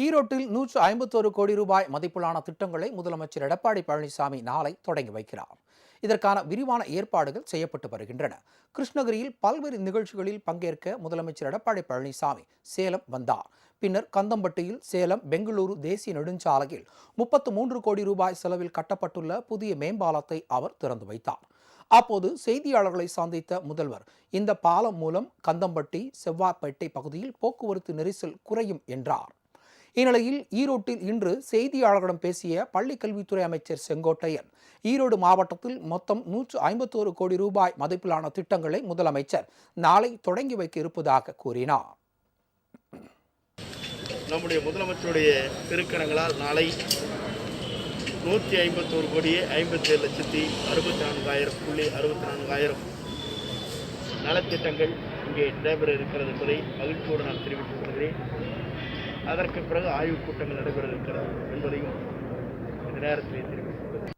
ஈரோட்டில் 151 கோடி ரூபாய் மதிப்பிலான திட்டங்களை முதலமைச்சர் எடப்பாடி பழனிசாமி நாளை தொடங்கி வைக்கிறார். இதற்கான விரிவான ஏற்பாடுகள் செய்யப்பட்டு வருகின்றன. கிருஷ்ணகிரியில் பல்வேறு நிகழ்ச்சிகளில் பங்கேற்க முதலமைச்சர் எடப்பாடி பழனிசாமி சேலம் வந்தார். பின்னர் கந்தம்பட்டியில் சேலம் பெங்களூரு தேசிய நெடுஞ்சாலையில் 33 கோடி ரூபாய் செலவில் கட்டப்பட்டுள்ள புதிய மேம்பாலத்தை அவர் திறந்து வைத்தார். அப்போது செய்தியாளர்களை சந்தித்த முதல்வர், இந்த பாலம் மூலம் கந்தம்பட்டி செவ்வாப்பேட்டை பகுதியில் போக்குவரத்து நெரிசல் குறையும் என்றார். இந்நிலையில் ஈரோட்டில் இன்று செய்தியாளர்களிடம் பேசிய பள்ளிக் கல்வித்துறை அமைச்சர் செங்கோட்டையன், ஈரோடு மாவட்டத்தில் மொத்தம் 151 கோடி ரூபாய் மதிப்பிலான திட்டங்களை முதலமைச்சர் நாளை தொடங்கி வைக்க இருப்பதாக கூறினார். நம்முடைய முதலமைச்சருடைய திருக்கரங்களால் நாளை 151 கோடியே 57,64,64,000 நலத்திட்டங்கள் இங்கே நடைபெற இருக்கிறது என்பதை மகிழ்ச்சியோடு நான் தெரிவித்துக் கொள்கிறேன். அதற்கு பிறகு ஆய்வுக் கூட்டங்கள் நடைபெற இருக்கிறது என்பதையும் இந்த நேரத்தில் தெரிவித்துள்ளது.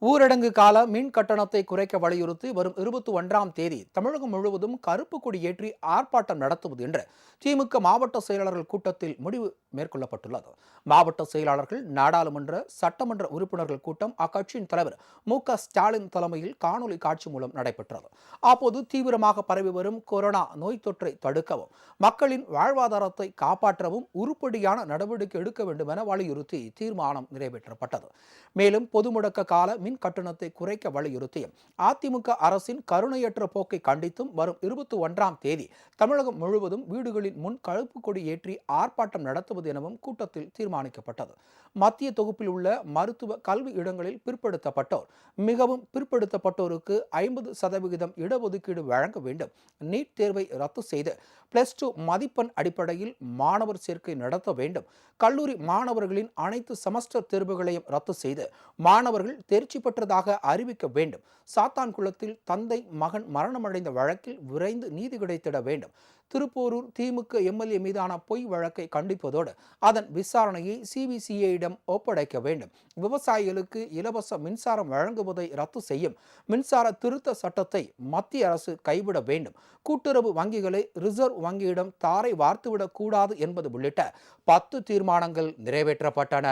ஊரடங்கு கால மின் கட்டணத்தை குறைக்க வலியுறுத்தி வரும் 21ஆம் தேதி தமிழகம் முழுவதும் கருப்பு கொடி ஏற்றி ஆர்ப்பாட்டம் நடத்துவது என்று திமுக மாவட்ட செயலாளர்கள் கூட்டத்தில் முடிவு மேற்கொள்ளப்பட்டுள்ளது. மாவட்ட செயலாளர்கள், நாடாளுமன்ற, சட்டமன்ற உறுப்பினர்கள் கூட்டம் அக்கட்சியின் தலைவர் மு.க.ஸ்டாலின் தலைமையில் காணொலி காட்சி மூலம் நடைபெற்றது. அப்போது தீவிரமாக பரவி வரும் கொரோனா நோய் தொற்றை தடுக்கவும், மக்களின் வாழ்வாதாரத்தை காப்பாற்றவும் உருப்படியான நடவடிக்கை எடுக்க வேண்டும் என வலியுறுத்தி தீர்மானம் நிறைவேற்றப்பட்டது. மேலும் பொது முடக்க கால மின் கட்டணத்தை குறைக்க வலியுறுத்தியும் அதிமுக அரசின் கருணையற்ற போக்கை கண்டித்தும் வரும் 21ஆம் தேதி தமிழகம் முழுவதும் வீடுகளின் முன் கருப்பு கொடி ஏற்றி ஆர்ப்பாட்டம் நடத்துவது எனவும் கூட்டத்தில் தீர்மானிக்கப்பட்டது. மத்திய தொகுப்பில் உள்ள மருத்துவ கல்வி இடங்களில் பிற்படுத்தப்பட்டோர், மிகவும் பிற்படுத்தப்பட்டோருக்கு 50% இடஒதுக்கீடு வழங்க வேண்டும், நீட் தேர்வை ரத்து செய்து +2 மதிப்பெண் அடிப்படையில் மாணவர் சேர்க்கை நடத்த வேண்டும், கல்லூரி மாணவர்களின் அனைத்து செமஸ்டர் தேர்வுகளையும் ரத்து செய்து மாணவர்கள் தேர்ச்சி பெற்றதாக அறிவிக்க வேண்டும், சாத்தான்குளத்தில் தந்தை மகன் மரணமடைந்த வழக்கில் விரைந்து நீதி கிடைத்திட வேண்டும், திருப்போரூர் திமுக எம்எல்ஏ மீதான பொய் வழக்கை கண்டிப்பதோடு அதன் விசாரணையை சிபிசிஐயிடம் ஒப்படைக்க வேண்டும், விவசாயிகளுக்கு இலவச மின்சாரம் வழங்குவதை ரத்து செய்யும் மின்சார திருத்த சட்டத்தை மத்திய அரசு கைவிட வேண்டும், கூட்டுறவு வங்கிகளை ரிசர்வ் வங்கியிடம் தாரை வார்த்துவிடக் கூடாது என்பது உள்ளிட்ட 10 தீர்மானங்கள் நிறைவேற்றப்பட்டன.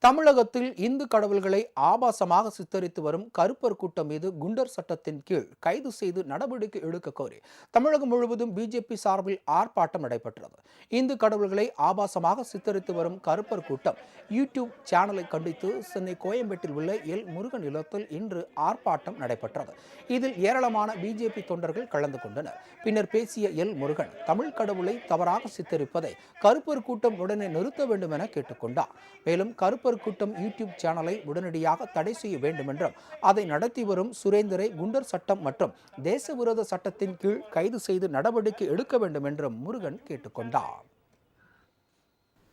தமிழகத்தில் இந்து கடவுள்களை ஆபாசமாக சித்தரித்து வரும் கருப்பர் கூட்டம் மீது குண்டர் சட்டத்தின் கீழ் கைது செய்து நடவடிக்கை எடுக்க கோரி தமிழகம் முழுவதும் பிஜேபி சார்பில் ஆர்ப்பாட்டம் நடைபெற்றது. இந்து கடவுள்களை ஆபாசமாக சித்தரித்து வரும் கருப்பர் கூட்டம் யூடியூப் சேனலை கண்டித்து சென்னை கோயம்பேட்டில் உள்ள எல் முருகன் இல்லத்தில் இன்று ஆர்ப்பாட்டம் நடைபெற்றது. இதில் ஏராளமான பிஜேபி தொண்டர்கள் கலந்து கொண்டனர். பின்னர் பேசிய எல் முருகன், தமிழ் கடவுளை தவறாக சித்தரிப்பதை கருப்பர் கூட்டம் உடனே நிறுத்த வேண்டும் என கேட்டுக்கொண்டார். மேலும் கருப்பர் கூட்டம் யூடியூப் சேனலை உடனடியாக தடை செய்ய வேண்டும் என்றும், அதை நடத்தி வரும் சுரேந்தரை குண்டர் சட்டம் மற்றும் தேச விரோத சட்டத்தின் கீழ் கைது செய்து நடவடிக்கை எடுக்க வேண்டும் என்றும் முருகன் கேட்டுக்கொண்டார்.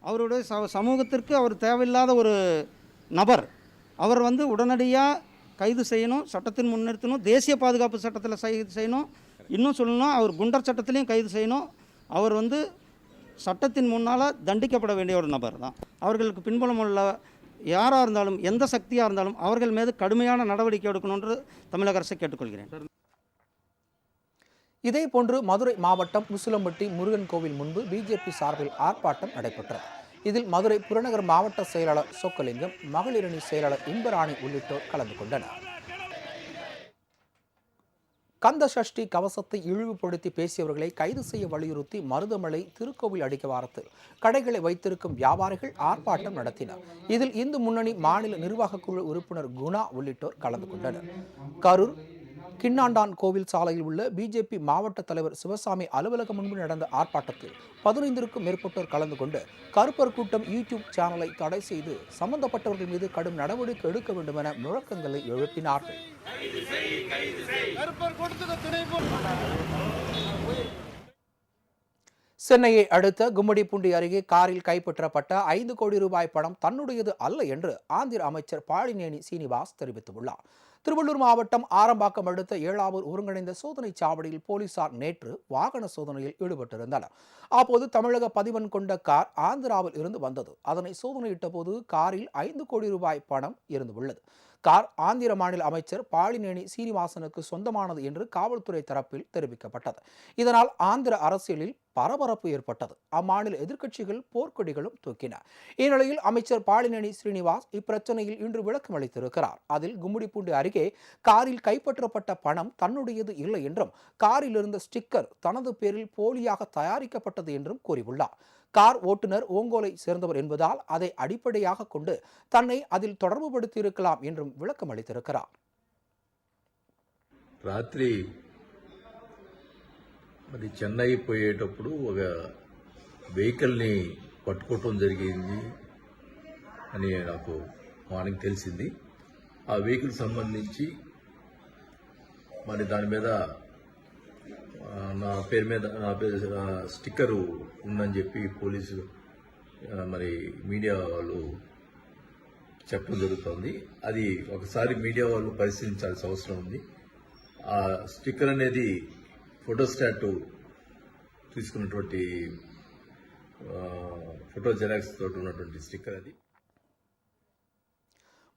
அவருடைய சமூகத்திற்கு அவர் தேவையில்லாத ஒரு நபர், அவர் உடனடியாக கைது செய்யணும், சட்டத்தின் முன்னிறுத்தணும், தேசிய பாதுகாப்பு சட்டத்தில் கைது செய்யணும், இன்னும் சொல்லணும் அவர் குண்டர் சட்டத்திலையும் கைது செய்யணும். அவர் சட்டத்தின் முன்னால் தண்டிக்கப்பட வேண்டிய ஒரு நபர் தான். அவர்களுக்கு பின்புலம் உள்ள யாராக இருந்தாலும், எந்த சக்தியாக இருந்தாலும் அவர்கள் மீது கடுமையான நடவடிக்கை எடுக்கணும்னு தமிழக அரசை கேட்டுக்கொள்கிறேன். இதேபோன்று மதுரை மாவட்டம் உசிலம்பட்டி முருகன் கோவில் முன்பு பிஜேபி சார்பில் ஆர்ப்பாட்டம் நடைபெற்றது. இதில் மதுரை புறநகர் மாவட்ட செயலாளர் சொக்கலிங்கம், மகளிரணி செயலாளர் இன்பராணி உள்ளிட்டோர் கலந்து கொண்டனர். கந்த சஷ்டி கவசத்தை இழிவுபடுத்தி பேசியவர்களை கைது செய்ய வலியுறுத்தி மருதமலை திருக்கோவில் அடிவாரத்தில் கடைகளை வைத்திருக்கும் வியாபாரிகள் ஆர்ப்பாட்டம் நடத்தினர். இதில் இந்து முன்னணி மாநில நிர்வாக குழு உறுப்பினர் குணா உள்ளிட்டோர் கலந்து கொண்டனர். கரூர் கிண்ணாண்டான் கோவில் சாலையில் உள்ள பிஜேபி மாவட்ட தலைவர் சிவசாமி அலுவலகம் முன்பு நடந்த ஆர்ப்பாட்டத்தில் 15க்கும் மேற்பட்டோர் கலந்து கொண்டு கருப்பர் கூட்டம் யூடியூப் சேனலை தடை செய்து சம்பந்தப்பட்டவர்கள் மீது கடும் நடவடிக்கை எடுக்க வேண்டும் என முழக்கங்களை எழுப்பினார்கள். சென்னையை அடுத்த கும்மிடிப்பூண்டி அருகே காரில் கைப்பற்றப்பட்ட 5 கோடி ரூபாய் பணம் தன்னுடையது அல்ல என்று ஆந்திர அமைச்சர் பாழினேனி சீனிவாஸ் தெரிவித்துள்ளார். திருவள்ளூர் மாவட்டம் ஆரம்பாக்கம் அடுத்த ஏழாவூர் ஒருங்கிணைந்த சோதனை சாவடியில் போலீசார் நேற்று வாகன சோதனையில் ஈடுபட்டிருந்தனர். அப்போது தமிழக பதிவெண் கொண்ட கார் ஆந்திராவில் இருந்து வந்தது. அதனை சோதனையிட்ட போது காரில் 5 கோடி ரூபாய் பணம் இருந்துள்ளது. கார் ஆந்திர மாநில அமைச்சர் பாலினேனி சீனிவாசனுக்கு சொந்தமானது என்று காவல்துறை தரப்பில் தெரிவிக்கப்பட்டது. இதனால் ஆந்திர அரசியலில் பரபரப்பு ஏற்பட்டது. அம்மாநில எதிர்க்கட்சிகள் போர்க்கொடிகளும் தூக்கின. இந்நிலையில் அமைச்சர் பாலினேனி ஸ்ரீனிவாஸ் இப்பிரச்சனையில் இன்று விளக்கம் அளித்திருக்கிறார். அதில் கும்மிடிப்பூண்டி அருகே காரில் கைப்பற்றப்பட்ட பணம் தன்னுடையது இல்லை என்றும் காரில் இருந்த ஸ்டிக்கர் தனது பேரில் போலியாக தயாரிக்கப்பட்டது என்றும் கூறியுள்ளார். கார் ஓட்டுநர் ஓங்கோலை சேர்ந்தவர் என்பதால் அதை அடிப்படையாக கொண்டு தன்னை அதில் தொடர்புபடுத்தியிருக்கலாம் என்றும் விளக்கம் அளித்திருக்கிறார். రాత్రి మరి చెన్నై పోయేటప్పుడు ఒక వెహికల్ని పట్టుకోవటం జరిగింది అని నాకు మార్నింగ్ తెలిసింది. ఆ వెహికల్ సంబంధించి మరి దాని మీద నా పేరు స్టిక్కరు ఉందని చెప్పి పోలీసు మరి మీడియా వాళ్ళు చెప్పడం జరుగుతోంది. అది ఒకసారి మీడియా వాళ్ళు పరిశీలించాల్సిన అవసరం ఉంది. ఆ స్టిక్కర్ అనేది ఫోటోస్టాట్ తీసుకున్నటువంటి ఫోటో జెరాక్స్ తోటి ఉన్నటువంటి స్టిక్కర్ అది.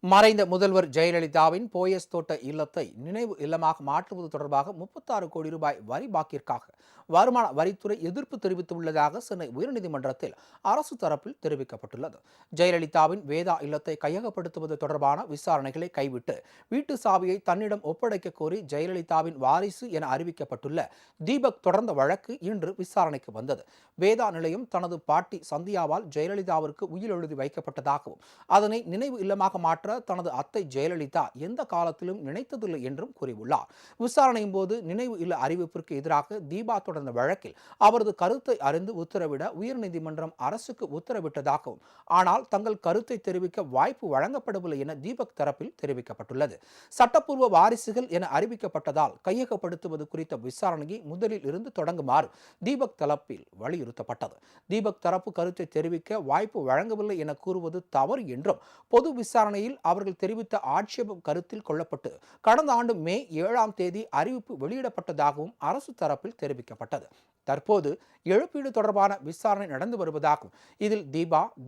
மறைந்த முதல்வர் ஜெயலலிதாவின் போயஸ் தோட்ட இல்லத்தை நினைவு இல்லமாக மாற்றுவது தொடர்பாக 36 கோடி ரூபாய் வரி பாக்கிற்காக வருமான வரித்துறை எதிர்ப்பு தெரிவித்துள்ளதாக சென்னை உயர்நீதிமன்றத்தில் அரசு தரப்பில் தெரிவிக்கப்பட்டுள்ளது. ஜெயலலிதாவின் வேதா இல்லத்தை கையகப்படுத்துவது தொடர்பான விசாரணைகளை கைவிட்டு வீட்டு சாவியை தன்னிடம் ஒப்படைக்க கோரி ஜெயலலிதாவின் வாரிசு என அறிவிக்கப்பட்டுள்ள தீபக் தொடர்ந்த வழக்கு இன்று விசாரணைக்கு வந்தது. வேதா நிலையம் தனது பாட்டி சந்தியாவால் ஜெயலலிதாவிற்கு உயில் எழுதி வைக்கப்பட்டதாகவும் அதனை நினைவு இல்லமாக மாற்ற தனது அத்தை ஜெயலலிதா எந்த காலத்திலும் நினைத்ததில்லை என்றும் கூறியுள்ளார். விசாரணையின் போது நினைவு இல்ல அறிவிப்பிற்கு எதிராக தீபா தொடர்ந்த வழக்கில் அவரது கருத்தை அறிந்து உத்தரவிட உயர்நீதிமன்றம் அரசுக்கு உத்தரவிட்டதாகவும் ஆனால் தங்கள் கருத்தை தெரிவிக்க வாய்ப்பு வழங்கப்படவில்லை என தீபக் தரப்பில் தெரிவிக்கப்பட்டுள்ளது. சட்டப்பூர்வ வாரிசுகள் என அறிவிக்கப்பட்டதால் கையகப்படுத்துவது குறித்த விசாரணையை முதலில் இருந்து தொடங்குமாறு தீபக் தரப்பில் வலியுறுத்தப்பட்டது. தீபக் தரப்பு கருத்தை தெரிவிக்க வாய்ப்பு வழங்கவில்லை என கூறுவது தவறு என்றும் பொது விசாரணையில் அவர்கள் தெரிவித்த ஆட்சேபம் கருத்தில் கொள்ளப்பட்டு கடந்த ஆண்டு மே 7ஆம் தேதி அறிவிப்பு வெளியிடப்பட்டதாகவும் அரசு தரப்பில் தெரிவிக்கப்பட்டது. தற்போது இழப்பீடு தொடர்பான விசாரணை நடந்து வருவதாகவும் இதில்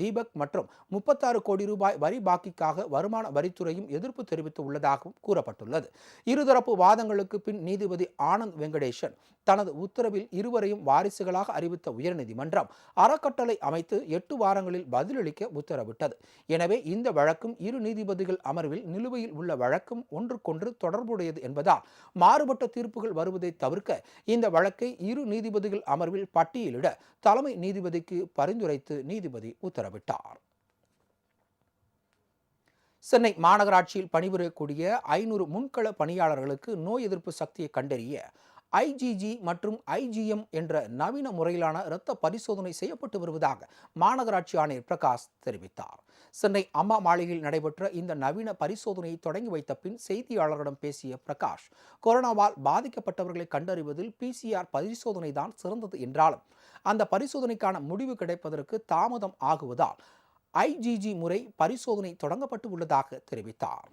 தீபக் மற்றும் 36 கோடி ரூபாய் வரி பாக்கிக்காக வருமான வரித்துறையும் எதிர்ப்பு தெரிவித்து உள்ளதாகவும் கூறப்பட்டுள்ளது. இருதரப்பு வாதங்களுக்கு பின் நீதிபதி ஆனந்த் வெங்கடேசன் தனது உத்தரவில் இருவரையும் வாரிசுகளாக அறிவித்த உயர்நீதிமன்றம் அறக்கட்டளை அமைத்து 8 வாரங்களில் பதிலளிக்க உத்தரவிட்டது. எனவே இந்த வழக்கும் இரு நீதிபதிகள் அமர்வில் நிலுவையில் உள்ள வழக்கும் ஒன்றுக்கொன்று தொடர்புடையது என்பதால் மாறுபட்ட தீர்ப்புகள் வருவதை தவிர்க்க இந்த வழக்கை இரு நீதிபதிகள் அமர்வில் பட்டியலிட தலைமை நீதிபதிக்கு பரிந்துரைத்து நீதிபதி உத்தரவிட்டார். சென்னை மாநகராட்சியில் பணிபுரியக்கூடிய 500 முன்கள பணியாளர்களுக்கு நோய் எதிர்ப்பு சக்தியை கண்டறிய ஐஜிஜி மற்றும் ஐஜிஎம் என்ற நவீன முறையிலான இரத்த பரிசோதனை செய்யப்பட்டு வருவதாக மாநகராட்சி ஆணையர் பிரகாஷ் தெரிவித்தார். சென்னை அம்மா மாளிகையில் நடைபெற்ற இந்த நவீன பரிசோதனையை தொடங்கி வைத்த பின் செய்தியாளர்களிடம் பேசிய பிரகாஷ், கொரோனாவால் பாதிக்கப்பட்டவர்களை கண்டறிவதில் PCR பரிசோதனை தான் சிறந்தது என்றாலும் அந்த பரிசோதனைக்கான முடிவு கிடைப்பதற்கு தாமதம் ஆகுவதால் ஐஜிஜி முறை பரிசோதனை தொடங்கப்பட்டு உள்ளதாக தெரிவித்தார்.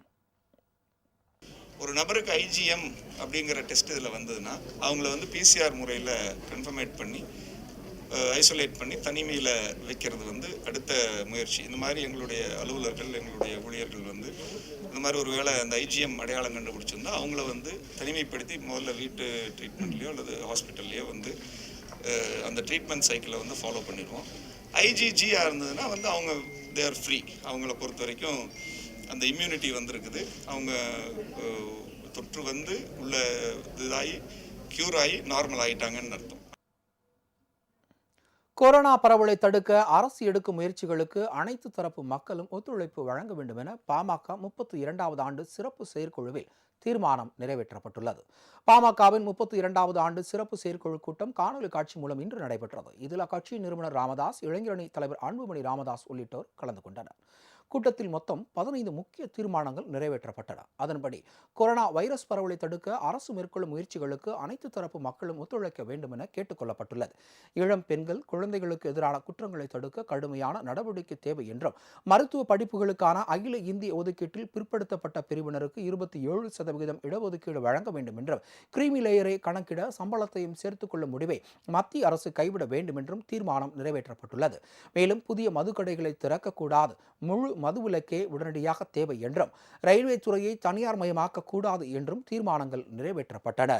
ஒரு நபருக்கு ஐஜிஎம் அப்படிங்கிற டெஸ்ட் இதில் வந்ததுன்னா அவங்கள வந்து PCR முறையில் கன்ஃபர்மேட் பண்ணி ஐசோலேட் பண்ணி தனிமையில் வைக்கிறது வந்து அடுத்த முயற்சி. இந்த மாதிரி எங்களுடைய அலுவலர்கள் எங்களுடைய ஊழியர்கள் வந்து இந்த மாதிரி ஒரு வேளை அந்த ஐஜிஎம் அடையாளம் கண்டுபிடிச்சிருந்தா அவங்கள வந்து தனிமைப்படுத்தி முதல்ல வீட்டு ட்ரீட்மெண்ட்லேயோ அல்லது ஹாஸ்பிட்டல்லையோ வந்து அந்த ட்ரீட்மெண்ட் சைக்கிளை வந்து ஃபாலோ பண்ணிடுவோம். ஐஜிஜியாக இருந்ததுன்னா வந்து அவங்க தேர் ஃப்ரீ. அவங்கள பொறுத்த வரைக்கும் அந்த இம்யூனிட்டி வந்திருக்குது. அவங்க தொற்று வந்து உள்ள இதாகி க்யூர் ஆகி நார்மல் ஆகிட்டாங்கன்னு அர்த்தம். கொரோனா பரவலை தடுக்க அரசு எடுக்கும் முயற்சிகளுக்கு அனைத்து தரப்பு மக்களும் ஒத்துழைப்பு வழங்க வேண்டும் என பாமக 32வது ஆண்டு சிறப்பு செயற்குழுவில் தீர்மானம் நிறைவேற்றப்பட்டுள்ளது. பாமகவின் 32வது ஆண்டு சிறப்பு செயற்குழு கூட்டம் காணொலி காட்சி மூலம் இன்று நடைபெற்றது. இதில் அக்கட்சியின் நிறுவனர் ராமதாஸ், இளைஞரணி தலைவர் அன்புமணி ராமதாஸ் உள்ளிட்டோர் கலந்து கொண்டனர். கூட்டத்தில் மொத்தம் 15 முக்கிய தீர்மானங்கள் நிறைவேற்றப்பட்டன. அதன்படி கொரோனா வைரஸ் பரவலை தடுக்க அரசு மேற்கொள்ளும் முயற்சிகளுக்கு அனைத்து தரப்பு மக்களும் ஒத்துழைக்க வேண்டும் என கேட்டுக் கொள்ளப்பட்டுள்ளது. இளம் பெண்கள், குழந்தைகளுக்கு எதிரான குற்றங்களை தடுக்க கடுமையான நடவடிக்கை தேவை என்றும், மருத்துவ படிப்புகளுக்கான அகில இந்திய ஒதுக்கீட்டில் பிற்படுத்தப்பட்ட பிரிவினருக்கு 27% இடஒதுக்கீடு வழங்க வேண்டும் என்றும், கிரீமி லேயரை கணக்கிட சம்பளத்தையும் சேர்த்துக் கொள்ளும் முடிவை மத்திய அரசு கைவிட வேண்டும் என்றும் தீர்மானம் நிறைவேற்றப்பட்டுள்ளது. மேலும் புதிய மதுக்கடைகளை திறக்கக்கூடாது, முழு மதுவிலக்கே உடனடியாக தேவை என்றும் ரயில்வே துறையை தனியார் மயமாக்க கூடாது என்றும் தீர்மானங்கள் நிறைவேற்றப்பட்டன.